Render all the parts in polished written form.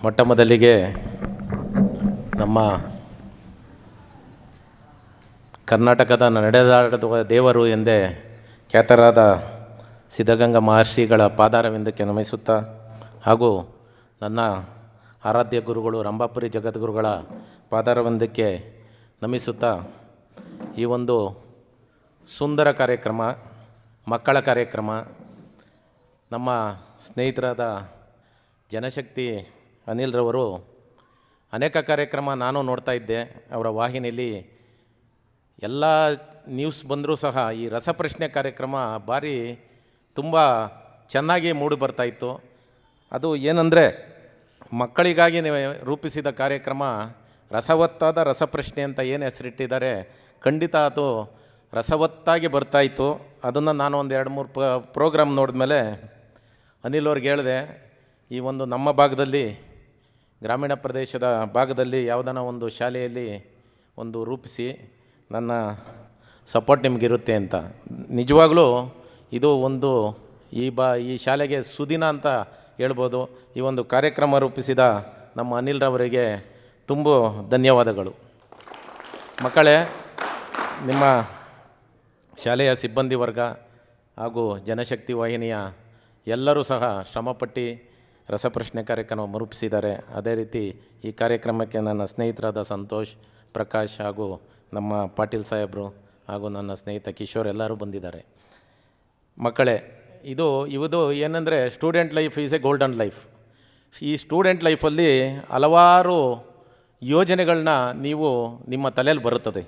ಮೊಟ್ಟ ಮೊದಲಿಗೆ ನಮ್ಮ ಕರ್ನಾಟಕದ ನಡೆದಾಡುವ ದೇವರು ಎಂದೇ ಖ್ಯಾತರಾದ ಸಿದ್ಧಗಂಗಾ ಮಹರ್ಷಿಗಳ ಪಾದಾರವಿಂದಕ್ಕೆ ನಮಿಸುತ್ತಾ ಹಾಗೂ ನನ್ನ ಆರಾಧ್ಯ ಗುರುಗಳು ರಂಭಾಪುರಿ ಜಗದ್ಗುರುಗಳ ಪಾದಾರವಿಂದಕ್ಕೆ ನಮಿಸುತ್ತಾ ಈ ಒಂದು ಸುಂದರ ಕಾರ್ಯಕ್ರಮ, ಮಕ್ಕಳ ಕಾರ್ಯಕ್ರಮ, ನಮ್ಮ ಸ್ನೇಹಿತರಾದ ಜನಶಕ್ತಿ ಅನಿಲ್ರವರು ಅನೇಕ ಕಾರ್ಯಕ್ರಮ ನಾನು ನೋಡ್ತಾ ಇದ್ದೆ. ಅವರ ವಾಹಿನಿಯಲ್ಲಿ ಎಲ್ಲ ನ್ಯೂಸ್ ಬಂದರೂ ಸಹ ಈ ರಸಪ್ರಶ್ನೆ ಕಾರ್ಯಕ್ರಮ ಭಾರಿ ತುಂಬ ಚೆನ್ನಾಗಿ ಮೂಡಿ ಬರ್ತಾಯಿತ್ತು. ಅದು ಏನಂದರೆ, ಮಕ್ಕಳಿಗಾಗಿ ರೂಪಿಸಿದ ಕಾರ್ಯಕ್ರಮ ರಸವತ್ತಾದ ರಸಪ್ರಶ್ನೆ ಅಂತ ಏನು ಹೆಸರಿಟ್ಟಿದ್ದಾರೆ, ಖಂಡಿತ ಅದು ರಸವತ್ತಾಗಿ ಬರ್ತಾಯಿತ್ತು. ಅದನ್ನು ನಾನು ಒಂದು 2-3 ಪ್ರೋಗ್ರಾಮ್ ನೋಡಿದ್ಮೇಲೆ ಅನಿಲ್ ಅವ್ರಿಗೆ ಹೇಳಿದೆ, ಈ ಒಂದು ನಮ್ಮ ಭಾಗದಲ್ಲಿ, ಗ್ರಾಮೀಣ ಪ್ರದೇಶದ ಭಾಗದಲ್ಲಿ ಯಾವುದನ್ನ ಒಂದು ಶಾಲೆಯಲ್ಲಿ ಒಂದು ರೂಪಿಸಿ ನನ್ನ ಸಪೋರ್ಟ್ ನಿಮಗಿರುತ್ತೆ ಅಂತ. ನಿಜವಾಗ್ಲೂ ಇದು ಒಂದು ಈ ಶಾಲೆಗೆ ಸುದಿನ ಅಂತ ಹೇಳ್ಬೋದು. ಈ ಒಂದು ಕಾರ್ಯಕ್ರಮ ರೂಪಿಸಿದ ನಮ್ಮ ಅನಿಲ್ರವರಿಗೆ ತುಂಬ ಧನ್ಯವಾದಗಳು. ಮಕ್ಕಳೇ, ನಿಮ್ಮ ಶಾಲೆಯ ಸಿಬ್ಬಂದಿ ವರ್ಗ ಹಾಗೂ ಜನಶಕ್ತಿ ವಾಹಿನಿಯ ಎಲ್ಲರೂ ಸಹ ಶ್ರಮಪಟ್ಟು ರಸಪ್ರಶ್ನೆ ಕಾರ್ಯಕ್ರಮ ರೂಪಿಸಿದ್ದಾರೆ. ಅದೇ ರೀತಿ ಈ ಕಾರ್ಯಕ್ರಮಕ್ಕೆ ನನ್ನ ಸ್ನೇಹಿತರಾದ ಸಂತೋಷ್, ಪ್ರಕಾಶ್ ಹಾಗೂ ನಮ್ಮ ಪಾಟೀಲ್ ಸಾಹೇಬರು ಹಾಗೂ ನನ್ನ ಸ್ನೇಹಿತ ಕಿಶೋರ್ ಎಲ್ಲರೂ ಬಂದಿದ್ದಾರೆ. ಮಕ್ಕಳೇ, ಇದು ಏನಂದರೆ, student life is A golden life. ಈ ಸ್ಟೂಡೆಂಟ್ ಲೈಫಲ್ಲಿ ಹಲವಾರು ಯೋಜನೆಗಳನ್ನ ನಿಮ್ಮ ತಲೆಯಲ್ಲಿ ಬರುತ್ತದೆ.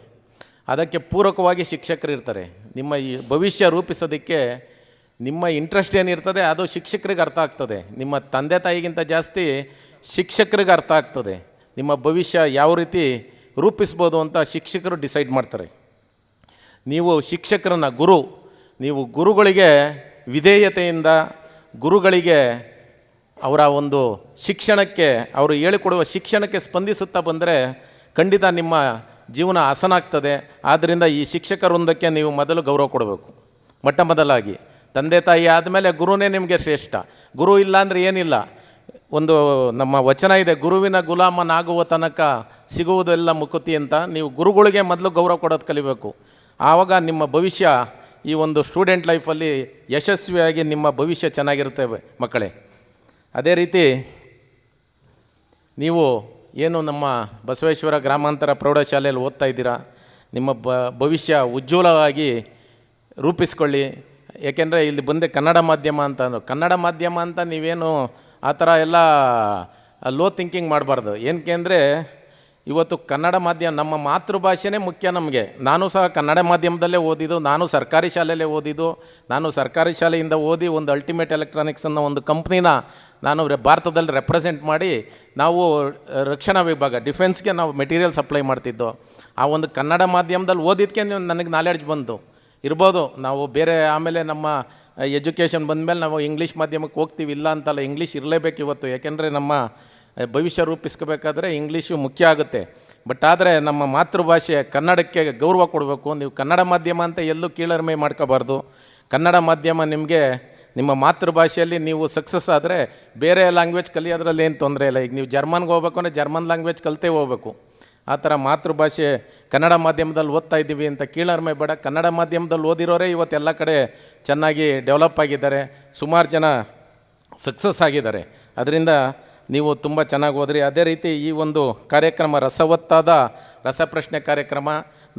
ಅದಕ್ಕೆ ಪೂರಕವಾಗಿ ಶಿಕ್ಷಕರು ಇರ್ತಾರೆ. ನಿಮ್ಮ ಈ ಭವಿಷ್ಯ ರೂಪಿಸೋದಕ್ಕೆ ನಿಮ್ಮ ಇಂಟ್ರೆಸ್ಟ್ ಏನಿರ್ತದೆ ಅದು ಶಿಕ್ಷಕರಿಗೆ ಅರ್ಥ ಆಗ್ತದೆ. ನಿಮ್ಮ ತಂದೆ ತಾಯಿಗಿಂತ ಜಾಸ್ತಿ ಶಿಕ್ಷಕರಿಗೆ ಅರ್ಥ ಆಗ್ತದೆ. ನಿಮ್ಮ ಭವಿಷ್ಯ ಯಾವ ರೀತಿ ರೂಪಿಸ್ಬೋದು ಅಂತ ಶಿಕ್ಷಕರು ಡಿಸೈಡ್ ಮಾಡ್ತಾರೆ. ನೀವು ಶಿಕ್ಷಕರನ್ನ ನೀವು ಗುರುಗಳಿಗೆ ವಿಧೇಯತೆಯಿಂದ, ಗುರುಗಳಿಗೆ ಅವರ ಒಂದು ಶಿಕ್ಷಣಕ್ಕೆ, ಅವರು ಹೇಳಿಕೊಡುವ ಶಿಕ್ಷಣಕ್ಕೆ ಸ್ಪಂದಿಸುತ್ತಾ ಬಂದರೆ ಖಂಡಿತ ನಿಮ್ಮ ಜೀವನ ಹಸನಾಗ್ತದೆ. ಆದ್ದರಿಂದ ಈ ಶಿಕ್ಷಕರೊಂದಕ್ಕೆ ನೀವು ಮೊದಲು ಗೌರವ ಕೊಡಬೇಕು. ಮೊಟ್ಟ ಮೊದಲಾಗಿ ತಂದೆ ತಾಯಿ ಆದಮೇಲೆ ಗುರುನೇ ನಿಮಗೆ ಶ್ರೇಷ್ಠ. ಗುರು ಇಲ್ಲ ಅಂದರೆ ಏನಿಲ್ಲ. ಒಂದು ನಮ್ಮ ವಚನ ಇದೆ, ಗುರುವಿನ ಗುಲಾಮನಾಗುವ ತನಕ ಸಿಗುವುದೆಲ್ಲ ಮುಕುತಿ ಅಂತ. ನೀವು ಗುರುಗಳಿಗೆ ಮೊದಲು ಗೌರವ ಕೊಡೋದು ಕಲಿಬೇಕು. ಆವಾಗ ನಿಮ್ಮ ಭವಿಷ್ಯ ಈ ಒಂದು ಸ್ಟೂಡೆಂಟ್ ಲೈಫಲ್ಲಿ ಯಶಸ್ವಿಯಾಗಿ ನಿಮ್ಮ ಭವಿಷ್ಯ ಚೆನ್ನಾಗಿರ್ತೇವೆ ಮಕ್ಕಳೇ. ಅದೇ ರೀತಿ ನೀವು ಏನು ನಮ್ಮ ಬಸವೇಶ್ವರ ಗ್ರಾಮಾಂತರ ಪ್ರೌಢಶಾಲೆಯಲ್ಲಿ ಓದ್ತಾ ಇದ್ದೀರಾ, ನಿಮ್ಮ ಭವಿಷ್ಯ ಉಜ್ವಲವಾಗಿ ರೂಪಿಸ್ಕೊಳ್ಳಿ. ಏಕೆಂದರೆ ಇಲ್ಲಿ ಬಂದೆ ಕನ್ನಡ ಮಾಧ್ಯಮ ಕನ್ನಡ ಮಾಧ್ಯಮ ಅಂತ ನೀವೇನು ಆ ಥರ ಎಲ್ಲ ಲೋ ಥಿಂಕಿಂಗ್ ಮಾಡಬಾರ್ದು. ಏನಕ್ಕೆ ಅಂದರೆ, ಇವತ್ತು ಕನ್ನಡ ಮಾಧ್ಯಮ ನಮ್ಮ ಮಾತೃಭಾಷೆನೇ ಮುಖ್ಯ ನಮಗೆ. ನಾನು ಸಹ ಕನ್ನಡ ಮಾಧ್ಯಮದಲ್ಲೇ ಓದಿದ್ದು, ನಾನು ಸರ್ಕಾರಿ ಶಾಲೆಯಲ್ಲೇ ಓದಿದ್ದು. ನಾನು ಸರ್ಕಾರಿ ಶಾಲೆಯಿಂದ ಓದಿ ಒಂದು ಅಲ್ಟಿಮೇಟ್ ಎಲೆಕ್ಟ್ರಾನಿಕ್ಸ್ ಅನ್ನೋ ಒಂದು ಕಂಪ್ನಿನ ನಾನು ಭಾರತದಲ್ಲಿ ರೆಪ್ರೆಸೆಂಟ್ ಮಾಡಿ, ನಾವು ರಕ್ಷಣಾ ವಿಭಾಗ, ಡಿಫೆನ್ಸ್ಗೆ ನಾವು ಮೆಟೀರಿಯಲ್ ಸಪ್ಲೈ ಮಾಡ್ತಿದ್ದೋ. ಆ ಒಂದು ಕನ್ನಡ ಮಾಧ್ಯಮದಲ್ಲಿ ಓದಿದ್ದಕ್ಕೆ ನನಗೆ ನಾಲೆಡ್ಜ್ ಬಂತು. ಇರ್ಬೋದು ನಾವು ಬೇರೆ ಆಮೇಲೆ ನಮ್ಮ ಎಜುಕೇಷನ್ ಬಂದಮೇಲೆ ನಾವು ಇಂಗ್ಲೀಷ್ ಮಾಧ್ಯಮಕ್ಕೆ ಹೋಗ್ತೀವಿ, ಇಲ್ಲ ಅಂತಲ್ಲ, ಇಂಗ್ಲೀಷ್ ಇರಲೇಬೇಕು ಇವತ್ತು. ಯಾಕೆಂದರೆ ನಮ್ಮ ಭವಿಷ್ಯ ರೂಪಿಸ್ಕೋಬೇಕಾದ್ರೆ ಇಂಗ್ಲೀಷು ಮುಖ್ಯ ಆಗುತ್ತೆ. ಬಟ್ ಆದರೆ ನಮ್ಮ ಮಾತೃಭಾಷೆ ಕನ್ನಡಕ್ಕೆ ಗೌರವ ಕೊಡಬೇಕು. ನೀವು ಕನ್ನಡ ಮಾಧ್ಯಮ ಅಂತ ಎಲ್ಲೂ ಕೀಳರಿಮೆ ಮಾಡ್ಕೋಬಾರ್ದು. ಕನ್ನಡ ಮಾಧ್ಯಮ ನಿಮಗೆ ನಿಮ್ಮ ಮಾತೃಭಾಷೆಯಲ್ಲಿ ನೀವು ಸಕ್ಸಸ್ ಆದರೆ ಬೇರೆ ಲ್ಯಾಂಗ್ವೇಜ್ ಕಲಿಯೋದ್ರಲ್ಲಿ ಏನು ತೊಂದರೆ ಇಲ್ಲ. ಈಗ ನೀವು ಜರ್ಮನ್ಗೆ ಹೋಗ್ಬೇಕು ಅಂದರೆ ಜರ್ಮನ್ ಲ್ಯಾಂಗ್ವೇಜ್ ಕಲಿತೇ ಹೋಗ್ಬೇಕು. ಆ ಥರ ಮಾತೃಭಾಷೆ ಕನ್ನಡ ಮಾಧ್ಯಮದಲ್ಲಿ ಓದ್ತಾ ಇದ್ದೀವಿ ಅಂತ ಕೀಳರಿಮೆ ಬೇಡ. ಕನ್ನಡ ಮಾಧ್ಯಮದಲ್ಲಿ ಓದಿರೋರೇ ಇವತ್ತೆಲ್ಲ ಕಡೆ ಚೆನ್ನಾಗಿ ಡೆವಲಪ್ ಆಗಿದ್ದಾರೆ, ಸುಮಾರು ಜನ ಸಕ್ಸಸ್ ಆಗಿದ್ದಾರೆ. ಅದರಿಂದ ನೀವು ತುಂಬ ಚೆನ್ನಾಗಿ ಓದ್ರಿ. ಅದೇ ರೀತಿ ಈ ಒಂದು ಕಾರ್ಯಕ್ರಮ ರಸವತ್ತಾದ ರಸಪ್ರಶ್ನೆ ಕಾರ್ಯಕ್ರಮ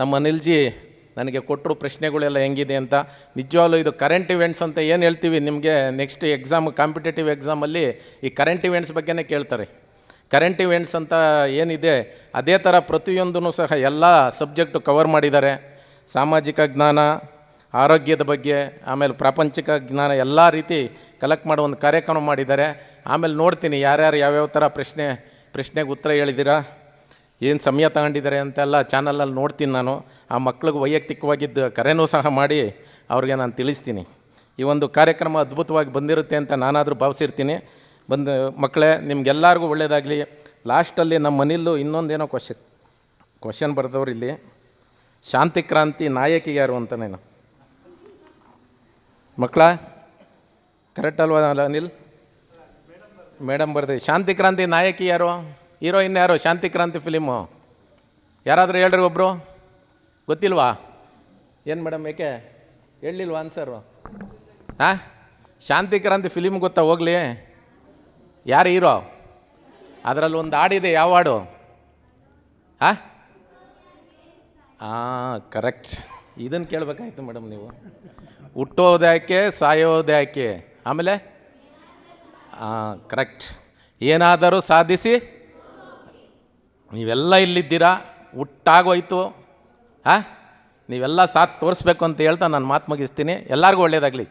ನಮ್ಮ ಅನಿಲ್ಜಿ ನನಗೆ ಕೊಟ್ಟರು ಪ್ರಶ್ನೆಗಳೆಲ್ಲ ಹೆಂಗಿದೆ ಅಂತ. ನಿಜವಾಗ್ಲೂ ಇದು ಕರೆಂಟ್ ಇವೆಂಟ್ಸ್ ಅಂತ ಏನು ಹೇಳ್ತೀವಿ, ನಿಮಗೆ ನೆಕ್ಸ್ಟ್ ಎಕ್ಸಾಮ್, ಕಾಂಪಿಟೇಟಿವ್ ಎಕ್ಸಾಮಲ್ಲಿ ಈ ಕರೆಂಟ್ ಇವೆಂಟ್ಸ್ ಬಗ್ಗೆನೇ ಕೇಳ್ತಾರೆ. ಕರೆಂಟ್ ಇವೆಂಟ್ಸ್ ಅಂತ ಏನಿದೆ ಅದೇ ಥರ ಪ್ರತಿಯೊಂದೂ ಸಹ ಎಲ್ಲ ಸಬ್ಜೆಕ್ಟು ಕವರ್ ಮಾಡಿದ್ದಾರೆ. ಸಾಮಾಜಿಕ ಜ್ಞಾನ, ಆರೋಗ್ಯದ ಬಗ್ಗೆ, ಆಮೇಲೆ ಪ್ರಾಪಂಚಿಕ ಜ್ಞಾನ ಎಲ್ಲ ರೀತಿ ಕಲೆಕ್ಟ್ ಮಾಡೋ ಒಂದು ಕಾರ್ಯಕ್ರಮ ಮಾಡಿದ್ದಾರೆ. ಆಮೇಲೆ ನೋಡ್ತೀನಿ ಯಾರ್ಯಾರು ಯಾವ್ಯಾವ ಥರ ಪ್ರಶ್ನೆಗೆ ಉತ್ತರ ಹೇಳಿದ್ದೀರಾ, ಏನು ಸಮಯ ತಗೊಂಡಿದ್ದಾರೆ ಅಂತೆಲ್ಲ ಚಾನಲಲ್ಲಿ ನೋಡ್ತೀನಿ ನಾನು. ಆ ಮಕ್ಳಿಗೆ ವೈಯಕ್ತಿಕವಾಗಿದ್ದು ಕರೆನೂ ಸಹ ಮಾಡಿ ಅವ್ರಿಗೆ ನಾನು ತಿಳಿಸ್ತೀನಿ. ಈ ಒಂದು ಕಾರ್ಯಕ್ರಮ ಅದ್ಭುತವಾಗಿ ಬಂದಿರುತ್ತೆ ಅಂತ ನಾನಾದರೂ ಭಾವಿಸಿರ್ತೀನಿ. ಮಕ್ಕಳೇ, ನಿಮಗೆಲ್ಲರಿಗೂ ಒಳ್ಳೆಯದಾಗಲಿ. ಲಾಸ್ಟಲ್ಲಿ ನಮ್ಮ ಮನೆಯಲ್ಲೂ ಇನ್ನೊಂದೇನೋ ಕ್ವಶನ್ ಬರೆದವ್ರು ಇಲ್ಲಿ, ಶಾಂತಿ ಕ್ರಾಂತಿ ನಾಯಕಿ ಯಾರು ಅಂತ. ನಾನು ಮಕ್ಕಳ ಕರೆಕ್ಟ್ ಅಲ್ವಾ ಅನಿಲ್? ಮೇಡಮ್ ಬರ್ದೆ ಶಾಂತಿ ಕ್ರಾಂತಿ ನಾಯಕಿ ಯಾರು? ಹೀರೋಯಿನ್ ಯಾರು ಶಾಂತಿ ಕ್ರಾಂತಿ ಫಿಲಿಮು? ಯಾರಾದರೂ ಹೇಳ್ರಿ ಒಬ್ಬರು. ಗೊತ್ತಿಲ್ವಾ? ಏನು ಮೇಡಮ್, ಏಕೆ ಹೇಳಲಿಲ್ವಾ ಆನ್ಸರು? ಹಾಂ, ಶಾಂತಿ ಕ್ರಾಂತಿ ಫಿಲಿಮ್ ಗೊತ್ತಾ? ಹೋಗಲಿ, ಯಾರು ಹೀರೋ? ಅದರಲ್ಲಿ ಒಂದು ಹಾಡಿದೆ, ಯಾವ ಹಾಡು? ಹಾಂ ಕರೆಕ್ಟ್. ಇದನ್ನು ಕೇಳಬೇಕಾಯ್ತು ಮೇಡಮ್ ನೀವು. ಹುಟ್ಟೋದ್ಯಾಕೆ ಸಾಯೋದ್ಯಾಕೆ, ಆಮೇಲೆ ಕರೆಕ್ಟ್. ಏನಾದರೂ ಸಾಧಿಸಿ, ನೀವೆಲ್ಲ ಇಲ್ಲಿದ್ದೀರಾ, ಹುಟ್ಟಾಗೋಯ್ತು. ನೀವೆಲ್ಲ ಸಾಥ್ ತೋರಿಸ್ಬೇಕು ಅಂತ ಹೇಳ್ತಾ ನಾನು ಮಾತು ಮುಗಿಸ್ತೀನಿ. ಎಲ್ಲರಿಗೂ ಒಳ್ಳೆಯದಾಗಲಿ.